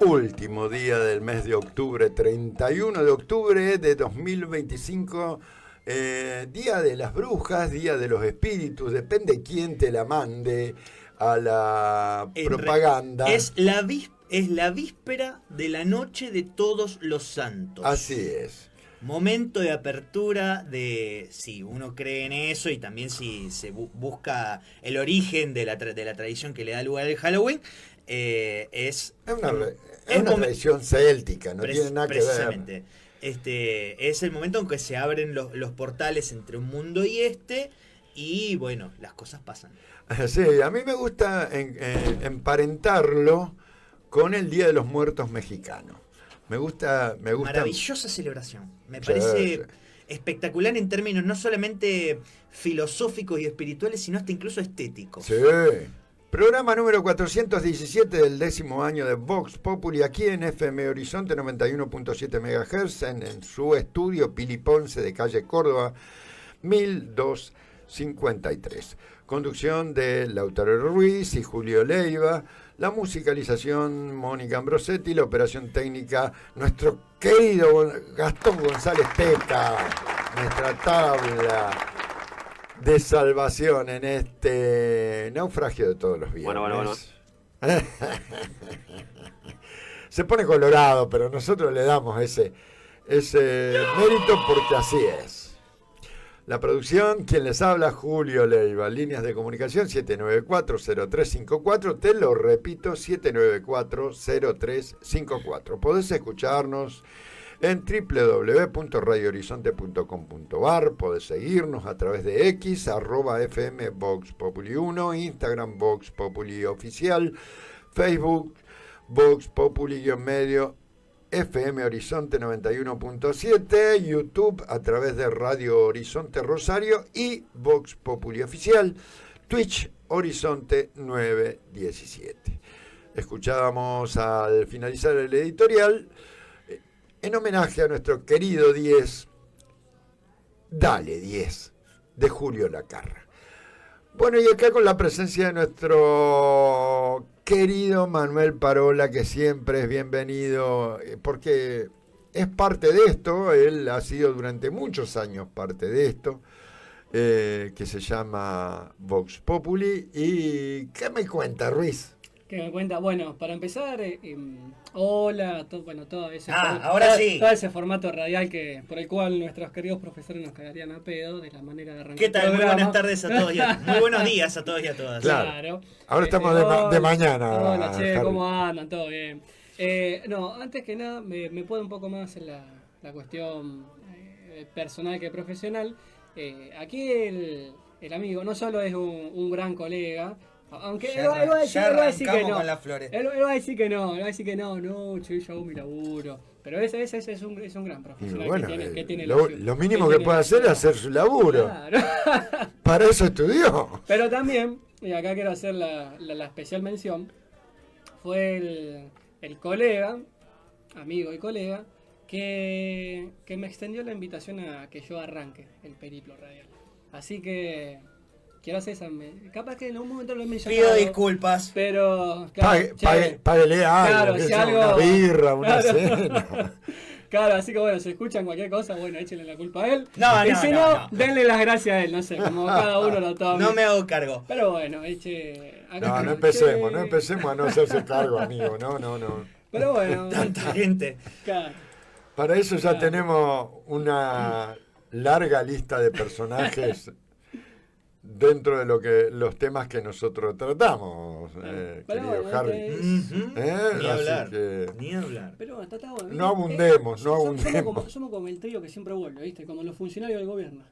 Último día del mes de octubre, 31 de octubre de 2025, Día de las Brujas, Día de los Espíritus, depende quién te la mande a la propaganda. Es la víspera de la noche de Todos los Santos. Así es. Momento de apertura de si uno cree en eso y también si se busca el origen de la tradición que le da lugar al Halloween. Es una tradición céltica, no tiene nada que ver. Precisamente. Es el momento en que se abren los portales entre un mundo y y bueno, las cosas pasan. Sí, a mí me gusta emparentarlo con el Día de los Muertos mexicano. Me gusta. Maravillosa celebración. Me parece espectacular en términos no solamente filosóficos y espirituales, sino hasta incluso estéticos. Sí. Programa número 417 del 10º año de Vox Populi, aquí en FM Horizonte 91.7 MHz, en su estudio Pili Ponce de calle Córdoba, 1253. Conducción de Lautaro Ruiz y Julio Leiva. La musicalización, Mónica Ambrosetti. La operación técnica, nuestro querido Gastón González Teca. Nuestra tabla de salvación en este naufragio de todos los viernes. Bueno. Se pone colorado, pero nosotros le damos ese mérito porque así es. La producción, quien les habla, Julio Leiva. Líneas de comunicación 794-0354. Te lo repito, 794-0354. Podés escucharnos en www.radiohorizonte.com.ar. Podés seguirnos a través de X, @FM Vox Populi 1, Instagram Vox Populi Oficial, Facebook Vox Populi-medio, FM Horizonte 91.7, YouTube a través de Radio Horizonte Rosario y Vox Populi Oficial, Twitch Horizonte 917. Escuchábamos al finalizar el editorial, en homenaje a nuestro querido 10, Dale 10, de Julio Lacarra. Bueno, y acá con la presencia de nuestro querido Manuel Parola, que siempre es bienvenido, porque es parte de esto, él ha sido durante muchos años parte de esto, que se llama Vox Populi. ¿Y qué me cuenta, Ruiz? ¿Qué me cuenta? Bueno, para empezar, hola, todo ese ahora sí. Todo ese formato radial por el cual nuestros queridos profesores nos cagarían a pedo de la manera de arrancar. ¿Qué tal? Muy buenas tardes a todos muy buenos días a todos y a todas. Claro. Ahora estamos de mañana. Hola, che, ¿cómo andan? ¿Todo bien? No, antes que nada, me puedo un poco más en la cuestión personal que profesional. Aquí el amigo no solo es un gran colega, aunque él va a decir que no. Con las flores. Él va a decir que no, che, yo hago mi laburo. Pero ese es un gran profesional, bueno, que tiene lo mínimo que puede hacer es hacer su laburo. Claro. Para eso estudió. Pero también, y acá quiero hacer la especial mención, fue el colega, amigo y colega, que me extendió la invitación a que yo arranque el periplo radial. Así que quiero hacer esa. Capaz que en un momento lo he mencionado. Pido disculpas. Pero. Claro, páguele algo, claro, una birra, una cena. Claro, así que bueno, si escuchan cualquier cosa, bueno, échenle la culpa a él. Y si no, denle las gracias a él, no sé, como cada uno lo tome. No me hago cargo. Pero bueno, no empecemos a no hacerse cargo, amigo. No. Pero bueno. Tanta gente. Claro. Para eso ya tenemos una larga lista de personajes dentro de los temas que nosotros tratamos, querido Harry. Ni hablar. Pero está bueno. No abundemos. Somos como el trío que siempre vuelve, ¿viste? Como los funcionarios del gobierno.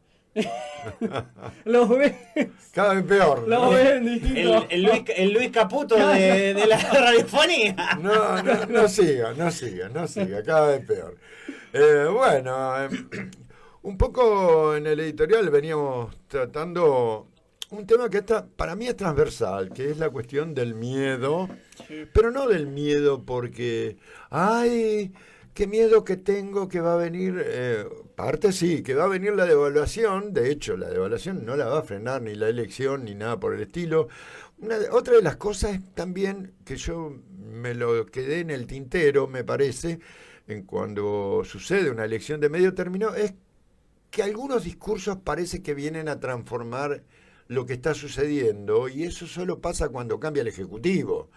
Los ves cada vez peor. Los ven distintos. El Luis Caputo de la radiofonía. No siga, cada vez peor. Un poco en el editorial veníamos tratando un tema que para mí es transversal, que es la cuestión del miedo, pero no del miedo porque, ¿Qué miedo que tengo que va a venir? Parte sí, que va a venir la devaluación. De hecho, la devaluación no la va a frenar ni la elección ni nada por el estilo. Otra de las cosas también que yo me lo quedé en el tintero, me parece, en cuando sucede una elección de medio término, es que algunos discursos parece que vienen a transformar lo que está sucediendo, y eso solo pasa cuando cambia el Ejecutivo.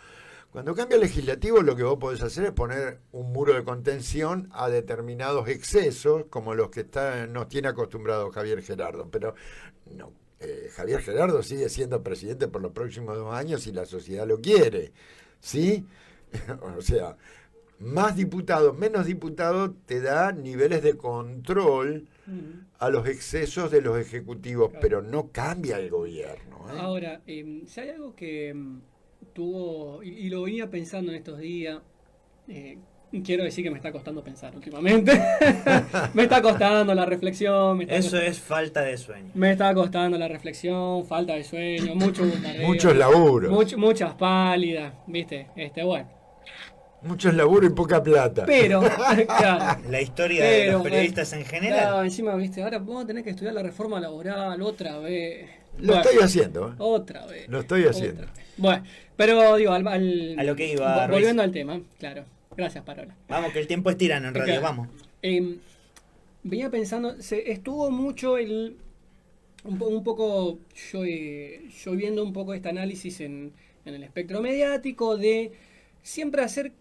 Cuando cambia el legislativo, lo que vos podés hacer es poner un muro de contención a determinados excesos, como los que nos tiene acostumbrado Javier Gerardo. Pero no, Javier Gerardo sigue siendo presidente por los próximos 2 años y la sociedad lo quiere, ¿sí? O sea, más diputados, menos diputados, te da niveles de control a los excesos de los ejecutivos, Claro. pero no cambia el gobierno, ¿eh? Ahora, si hay algo que tuvo, y lo venía pensando en estos días, quiero decir que me está costando pensar últimamente. Me está costando la reflexión. Eso es falta de sueño. Me está costando la reflexión, falta de sueño, mucho bombardeo. Muchos laburos. Muchas pálidas, ¿viste? Bueno. Muchos laburos y poca plata. Pero, claro. La historia de los periodistas en general. Claro, encima, ¿viste? Ahora vamos a tener que estudiar la reforma laboral otra vez. Lo estoy haciendo, ¿eh? Otra vez. Lo estoy haciendo. Otra vez. Bueno, pero digo, A lo que iba, Ruiz. volviendo al tema, claro. Gracias, Parola. Vamos, que el tiempo es tirano en radio, Claro. vamos. Venía pensando, estuvo mucho un poco, yo viendo un poco este análisis en el espectro mediático de siempre hacer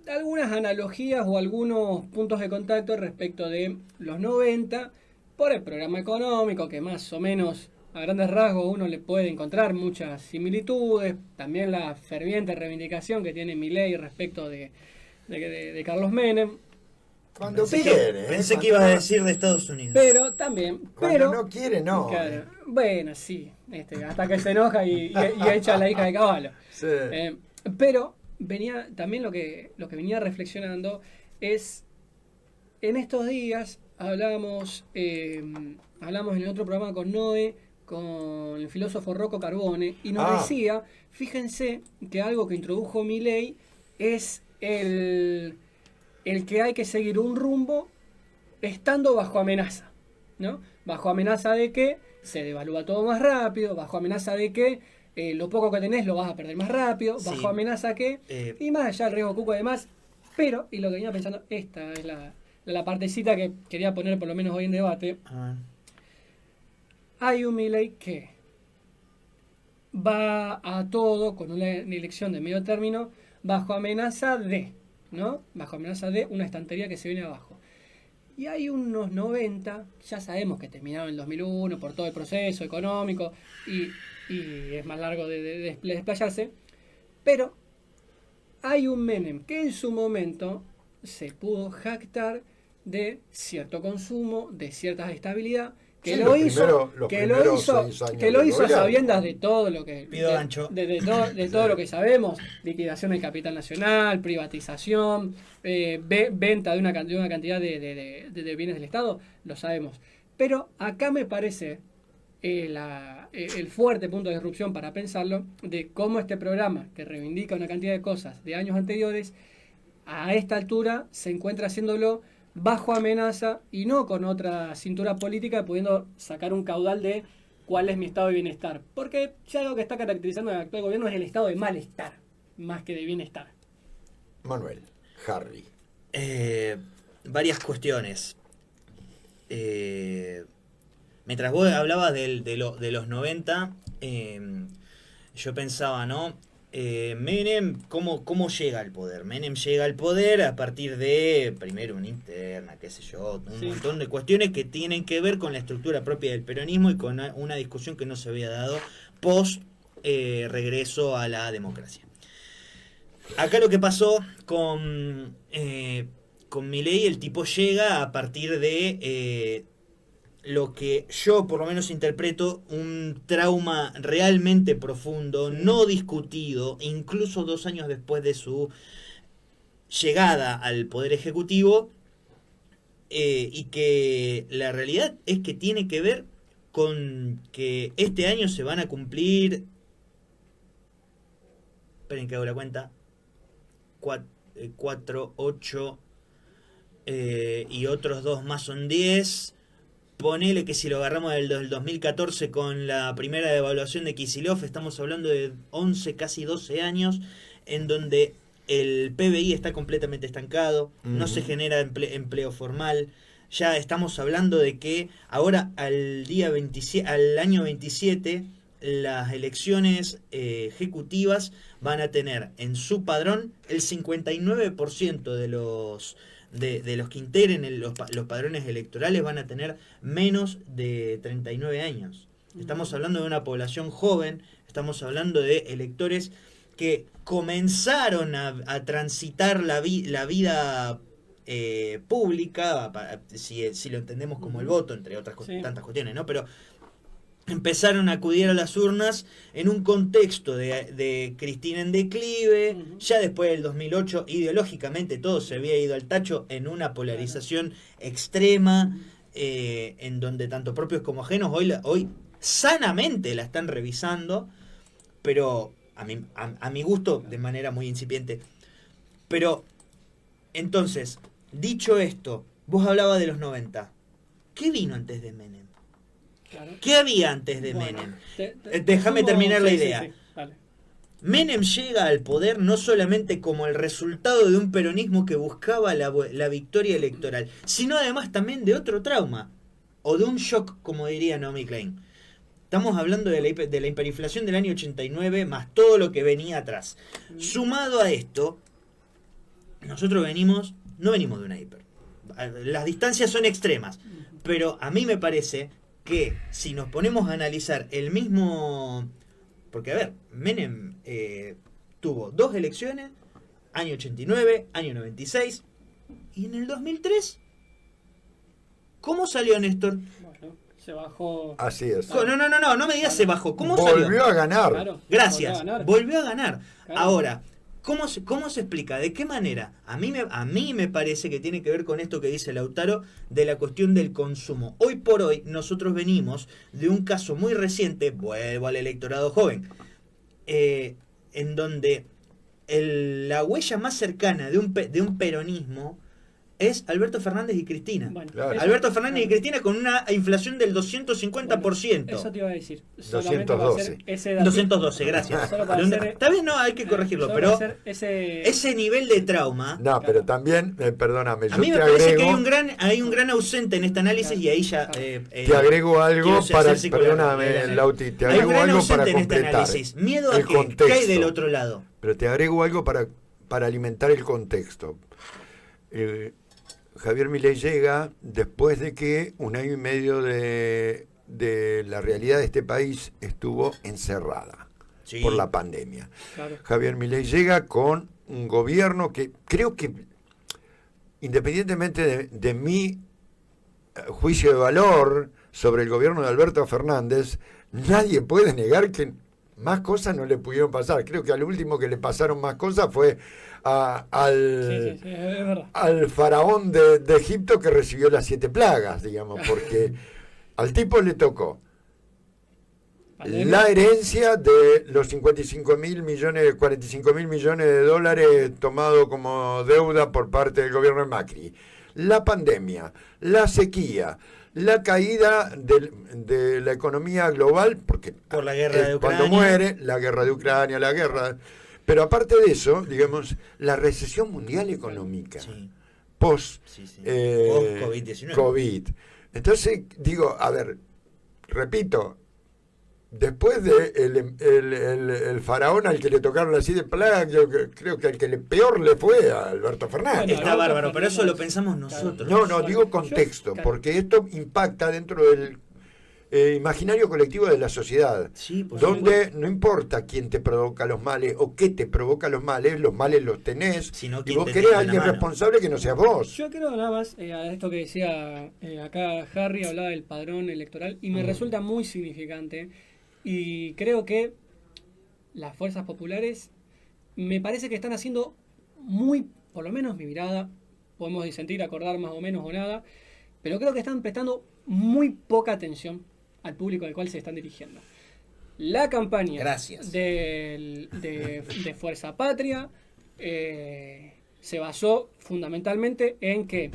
algunas analogías o algunos puntos de contacto respecto de los 90 por el programa económico, que más o menos a grandes rasgos uno le puede encontrar muchas similitudes, también la ferviente reivindicación que tiene Milei respecto de Carlos Menem. Cuando Pensé quiere. pensé que Cuando ibas a no- decir de Estados Unidos. Pero también, Cuando no quiere, no. claro, bueno, sí, hasta que se enoja y echa a la hija de caballo. Sí. Pero venía también lo que venía reflexionando es, en estos días hablamos en el otro programa con Noé, con el filósofo Rocco Carbone, y nos decía, fíjense que algo que introdujo Milei es el que hay que seguir un rumbo estando bajo amenaza, ¿no? Bajo amenaza de que se devalúa todo más rápido, bajo amenaza de que lo poco que tenés lo vas a perder más rápido, bajo Sí. amenaza que, y más allá el riesgo cuco y demás, pero, y lo que venía pensando, esta es la partecita que quería poner por lo menos hoy en debate, hay un Milei que va a todo con una elección de medio término bajo amenaza de, ¿no? Bajo amenaza de una estantería que se viene abajo. Y hay unos 90, ya sabemos que terminaron en el 2001 por todo el proceso económico y es más largo de desplayarse, pero hay un Menem que en su momento se pudo jactar de cierto consumo, de cierta estabilidad, que Sí, lo los hizo, primeros que lo 6 años que lo del hizo a gobierno. sabiendas de todo lo que Pido gancho. de todo lo que sabemos, liquidación del capital nacional, privatización, venta de una cantidad de bienes del Estado, lo sabemos. Pero acá me parece el fuerte punto de disrupción para pensarlo de cómo este programa, que reivindica una cantidad de cosas de años anteriores, a esta altura se encuentra haciéndolo bajo amenaza y no con otra cintura política, pudiendo sacar un caudal de cuál es mi estado de bienestar. Porque ya algo que está caracterizando al actual gobierno es el estado de malestar, más que de bienestar. Manuel, Harry. Varias cuestiones. Mientras vos hablabas de los 90, yo pensaba, ¿no? Menem, ¿cómo llega al poder? Menem llega al poder a partir de, primero, una interna, qué sé yo, un montón de cuestiones que tienen que ver con la estructura propia del peronismo y con una discusión que no se había dado post regreso a la democracia. Acá lo que pasó con Milei, el tipo llega a partir de lo que yo por lo menos interpreto un trauma realmente profundo, no discutido, incluso 2 años después de su llegada al Poder Ejecutivo, y que la realidad es que tiene que ver con que este año se van a cumplir, esperen que hago la cuenta, 4, 8, y otros 2 más son 10. Ponele que si lo agarramos del 2014 con la primera devaluación de Kicillof, estamos hablando de 11, casi 12 años, en donde el PBI está completamente estancado, no se genera empleo formal. Ya estamos hablando de que ahora al año 27 las elecciones ejecutivas van a tener en su padrón el 59% de los que integren los padrones electorales van a tener menos de 39 años. Estamos hablando de una población joven, estamos hablando de electores que comenzaron a transitar la vida pública, si lo entendemos como el voto, entre otras tantas cuestiones, ¿no? Pero empezaron a acudir a las urnas en un contexto de Cristina en declive, ya después del 2008 ideológicamente todo se había ido al tacho en una polarización extrema, en donde tanto propios como ajenos hoy sanamente la están revisando, pero a mi gusto de manera muy incipiente. Pero entonces, dicho esto, vos hablabas de los 90. ¿Qué vino antes de Menem? Claro. ¿Qué había antes de Menem? Déjame Déjame terminar la idea. Sí, vale. Menem llega al poder no solamente como el resultado de un peronismo que buscaba la victoria electoral, sino además también de otro trauma, o de un shock, como diría Naomi Klein. Estamos hablando de la hiperinflación del año 89 más todo lo que venía atrás. Sumado a esto, nosotros no venimos de una hiper. Las distancias son extremas, pero a mí me parece que si nos ponemos a analizar el mismo... Porque, a ver, Menem tuvo 2 elecciones, año 89, año 96, y en el 2003, ¿cómo salió Néstor? Bueno, se bajó. Así es. No me digas se bajó, ¿cómo salió? Volvió a ganar. Claro, Gracias, volvió a ganar. Claro. Ahora, ¿cómo se explica? ¿De qué manera? A mí me parece que tiene que ver con esto que dice Lautaro de la cuestión del consumo. Hoy por hoy nosotros venimos de un caso muy reciente, vuelvo al electorado joven, en donde la huella más cercana de un peronismo es Alberto Fernández y Cristina. Bueno, Claro. Alberto Fernández y Cristina con una inflación del 250%. Eso te iba a decir. 212. 212, gracias. Solo para hacer- Está bien, no, hay que corregirlo, solo pero para hacer ese nivel de trauma, No, pero también, perdóname, a yo mí me te parece que agrego, hay un gran ausente en este análisis y ahí ya... te agrego algo quiero ser para, psicólogo. perdóname, Lauti, te Hay un agrego gran algo para ausente en este completar análisis. Miedo a el que cae contexto. del otro lado. Pero te agrego algo para alimentar el contexto. Javier Milei llega después de que 1 año y medio de la realidad de este país estuvo encerrada Sí. por la pandemia. Claro. Javier Milei llega con un gobierno que creo que, independientemente de mi juicio de valor sobre el gobierno de Alberto Fernández, nadie puede negar que más cosas no le pudieron pasar. Creo que al último que le pasaron más cosas fue al Sí, es verdad. al faraón de Egipto que recibió las 7 plagas, digamos, porque al tipo le tocó Pandemia. la herencia de los 45.000 millones, 45.000 millones de dólares tomado como deuda por parte del gobierno de Macri, la pandemia, la sequía, la caída de la economía global, porque Por la guerra de cuando Ucrania. muere, la guerra de Ucrania, la guerra... Pero aparte de eso, digamos, la recesión mundial económica, Sí, post sí. COVID-19. COVID. Entonces, digo, a ver, repito, después de el faraón al que le tocaron las 7 plagas, yo creo que al que peor le fue a Alberto Fernández. Bueno, Está bárbaro, pero eso lo pensamos nosotros. No, digo contexto, porque esto impacta dentro del imaginario colectivo de la sociedad, Sí, por donde no importa quién te provoca los males o qué te provoca los males los tenés, Sino y quién vos te querés a tiene en la alguien mano. responsable que no seas vos. Yo creo nada más a esto que decía acá Harry, hablaba del padrón electoral y me resulta muy significante y creo que las fuerzas populares me parece que están haciendo muy, por lo menos mi mirada, podemos disentir, acordar más o menos o nada, pero creo que están prestando muy poca atención al público al cual se están dirigiendo. La campaña Gracias. de Fuerza Patria se basó fundamentalmente en que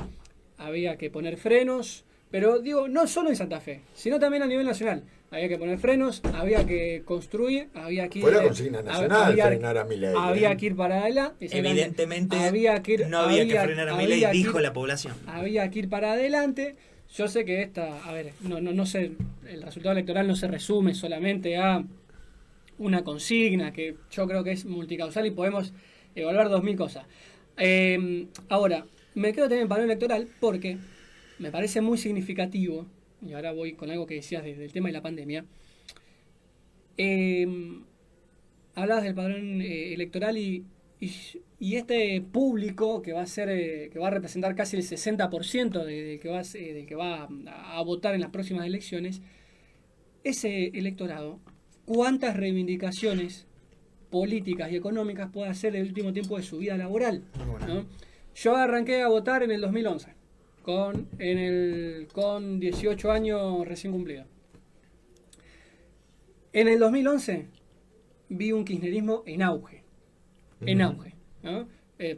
había que poner frenos, pero digo, no solo en Santa Fe, sino también a nivel nacional. Había que poner frenos, había que construir, había que ir... Fue la consigna nacional frenar a Milei. Había que ir para adelante. Evidentemente no había que frenar a Milei, dijo la población. Había que ir para adelante. Yo sé que no sé, el resultado electoral no se resume solamente a una consigna, que yo creo que es multicausal y podemos evaluar 2000 cosas. Ahora, me quedo también en padrón electoral porque me parece muy significativo, y ahora voy con algo que decías del tema de la pandemia. Hablabas del padrón electoral y este público que va a ser que va a representar casi el 60% del que va a votar en las próximas elecciones, ese electorado, ¿cuántas reivindicaciones políticas y económicas puede hacer en el último tiempo de su vida laboral? ¿No? Yo arranqué a votar en el 2011, con 18 años recién cumplidos. En el 2011 vi un kirchnerismo en auge, ¿no?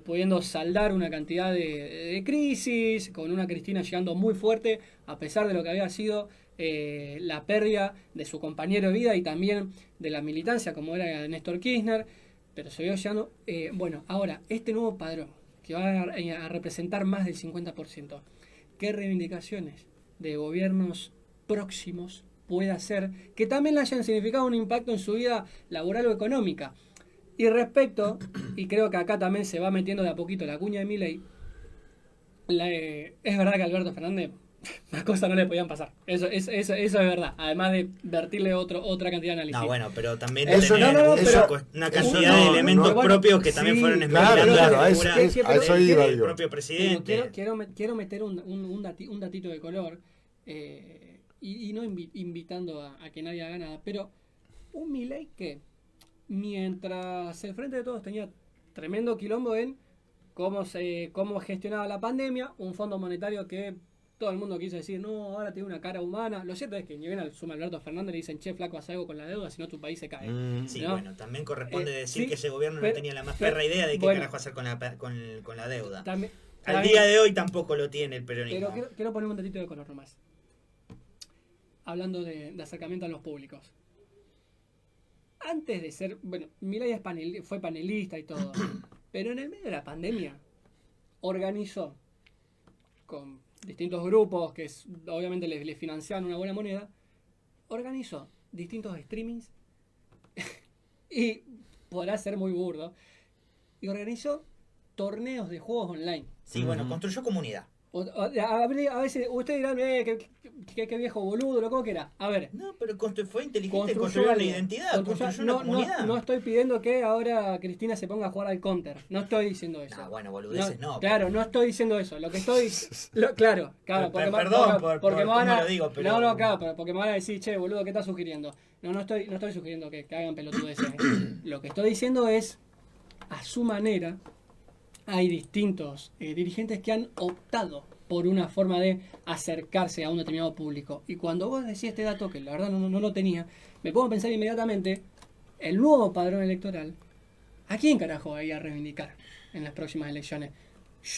Pudiendo saldar una cantidad de crisis, con una Cristina llegando muy fuerte, a pesar de lo que había sido la pérdida de su compañero de vida y también de la militancia, como era Néstor Kirchner, pero se vio llegando. Bueno, ahora, este nuevo padrón, que va a representar más del 50%, ¿qué reivindicaciones de gobiernos próximos puede hacer que también le hayan significado un impacto en su vida laboral o económica? Y respecto, y creo que acá también se va metiendo de a poquito la cuña de Milei, es verdad que Alberto Fernández las cosas no le podían pasar. Eso es verdad. Además de vertirle otra cantidad de análisis. No, bueno, pero también eso, una cantidad de elementos propios que también fueron claro, a eso iba el yo. propio presidente. Quiero meter un datito de color y no invitando a que nadie haga nada, pero un Milei que mientras el Frente de Todos tenía tremendo quilombo en cómo gestionaba la pandemia, un fondo monetario que todo el mundo quiso decir, no, ahora tiene una cara humana. Lo cierto es que ni bien al suma Alberto Fernández le dicen, che, flaco, haz algo con la deuda, si no tu país se cae. Sí, ¿no? bueno, también corresponde decir sí, que ese gobierno no tenía la más perra idea de qué carajo hacer con la deuda. Al día de hoy tampoco lo tiene el peronismo. Pero quiero poner un datito de color nomás. Hablando de acercamiento a los públicos. Antes de ser, bueno, Milei fue panelista y todo, pero en el medio de la pandemia organizó con distintos grupos que obviamente le financiaban una buena moneda, organizó distintos streamings y podrá ser muy burdo, y organizó torneos de juegos online. Sí, bueno, construyó comunidad. A veces usted dirá, qué viejo boludo, ¿cómo que era? A ver. No, pero fue inteligente, construyó una identidad, construyó una comunidad. No estoy pidiendo que ahora Cristina se ponga a jugar al counter. No estoy diciendo eso. Bueno, boludeces no. Claro, no estoy diciendo eso. Lo que estoy... claro. Porque me van a... lo digo, pero... No, claro, porque me van a decir, che, boludo, ¿qué estás sugiriendo? No estoy sugiriendo que hagan pelotudeces. Lo que estoy diciendo es, a su manera, hay distintos dirigentes que han optado por una forma de acercarse a un determinado público. Y cuando vos decís este dato, que la verdad no lo tenía, me pongo a pensar inmediatamente, el nuevo padrón electoral, ¿a quién carajo va a ir a reivindicar en las próximas elecciones?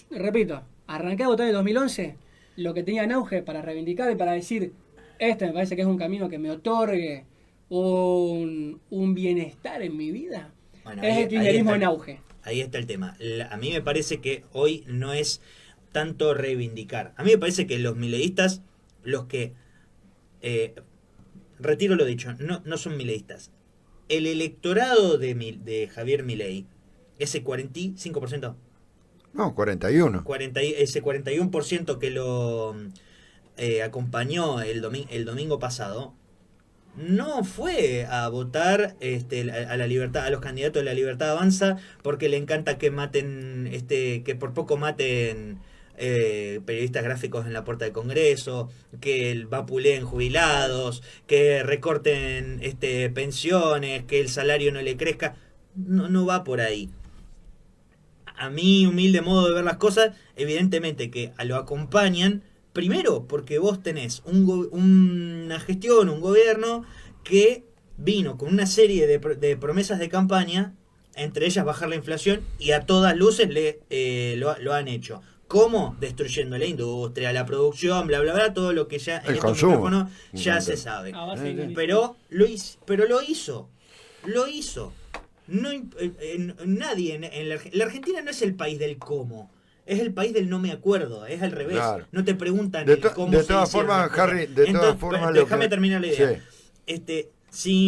Repito, arranqué a votar en el 2011, lo que tenía en auge para reivindicar y para decir, este me parece que es un camino que me otorgue un bienestar en mi vida, bueno, es el kirchnerismo en auge. Ahí está el tema. A mí me parece que hoy no es tanto reivindicar. A mí me parece que los mileístas, los que... retiro lo dicho, no son mileístas. El electorado de Javier Milei, ese 45%... No, 41. Ese 41% que lo acompañó el domingo pasado, no fue a votar a la libertad, a los candidatos de la Libertad Avanza, porque le encanta que maten, que por poco maten periodistas gráficos en la puerta del Congreso, que vapuleen jubilados, que recorten pensiones, que el salario no le crezca. No va por ahí. A mi humilde modo de ver las cosas, evidentemente que lo acompañan. Primero, porque vos tenés una gestión, un gobierno que vino con una serie de promesas de campaña, entre ellas bajar la inflación, y a todas luces lo han hecho. ¿Cómo? Destruyendo la industria, la producción, bla, bla, bla, todo lo que ya en El estos consumo. micrófonos ya se sabe. A base de inicio. Pero lo hizo. Lo hizo. No, nadie en la Argentina no es el país del cómo. Es el país del no me acuerdo, es al revés. Claro. No te preguntan De el cómo de se todas hicieron formas, las cosas. Harry, de todas formas... lo déjame que- terminar la idea. Sí. Si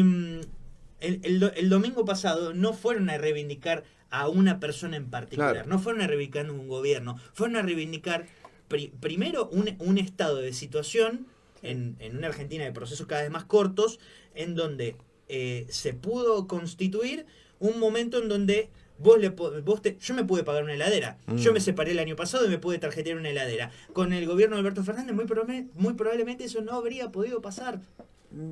el domingo pasado no fueron a reivindicar a una persona en particular, Claro. no fueron a reivindicar un gobierno, fueron a reivindicar primero un estado de situación en una Argentina de procesos cada vez más cortos, en donde se pudo constituir un momento en donde yo me pude pagar una heladera. Yo me separé el año pasado y me pude tarjetear una heladera. Con el gobierno de Alberto Fernández muy probablemente eso no habría podido pasar.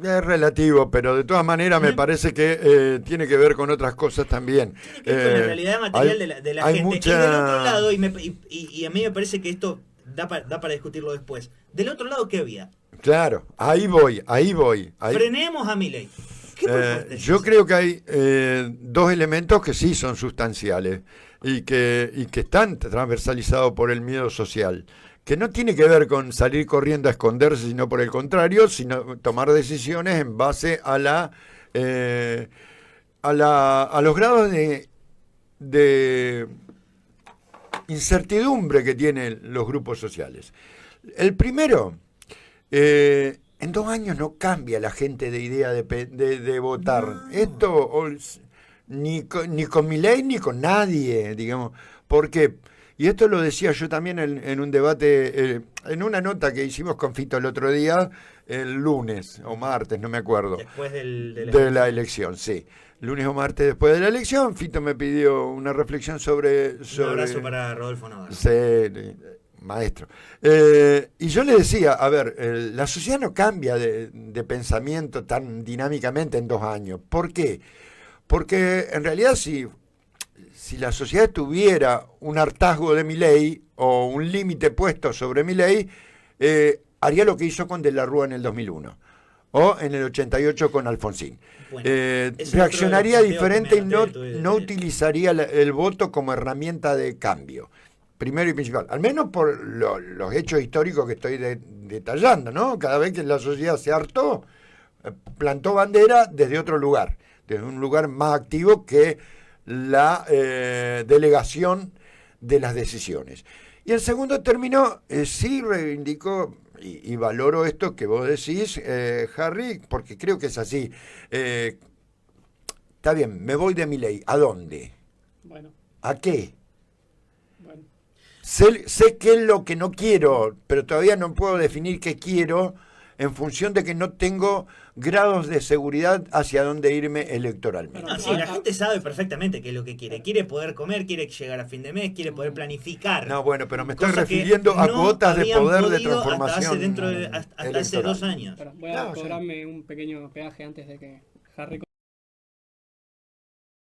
Es relativo, pero de todas maneras me parece que tiene que ver con otras cosas también. Tiene que ver con la realidad material de la hay gente. mucha- Y del otro lado, y a mí me parece que esto da para discutirlo después. Del otro lado, ¿qué había? Claro, ahí voy. Frenemos a Milei. ¿Qué propuesta es Yo esa? creo que hay dos elementos que sí son sustanciales y que están transversalizados por el miedo social, que no tiene que ver con salir corriendo a esconderse, sino por el contrario, sino tomar decisiones en base a los grados de incertidumbre que tienen los grupos sociales. El primero, en 2 años no cambia la gente de idea de votar. No. Esto ni con Milei ni con nadie, digamos. ¿Por qué? Y esto lo decía yo también en un debate, en una nota que hicimos con Fito el otro día, el lunes o martes, no me acuerdo. Después De la elección, sí. Lunes o martes después de la elección, Fito me pidió una reflexión sobre... Un abrazo para Rodolfo Navarro. Sí, maestro. Y yo le decía, a ver, la sociedad no cambia de pensamiento tan dinámicamente en 2 años. ¿Por qué? Porque en realidad si la sociedad tuviera un hartazgo de Milei o un límite puesto sobre Milei, haría lo que hizo con De la Rúa en el 2001 o en el 88 con Alfonsín. Bueno, es Reaccionaría otro de los diferente y planteos que me anoté no de- utilizaría el voto como herramienta de cambio. Primero y principal, al menos por los hechos históricos que estoy detallando, ¿no? Cada vez que la sociedad se hartó, plantó bandera desde otro lugar, desde un lugar más activo que la delegación de las decisiones. Y en segundo término, sí reivindico y valoro esto que vos decís, Harry, porque creo que es así. Está bien, me voy de Milei. ¿A dónde? Bueno, ¿A qué? bueno. Sé qué es lo que no quiero, pero todavía no puedo definir qué quiero en función de que no tengo grados de seguridad hacia dónde irme electoralmente. No, sí, la gente sabe perfectamente qué es lo que quiere. Quiere poder comer, quiere llegar a fin de mes, quiere poder planificar. No, bueno, pero me estoy Cosa que refiriendo a no cuotas de habían poder de podido transformación hasta hace 2 años. Pero voy No, a sí. cobrarme un pequeño peaje antes de que Harry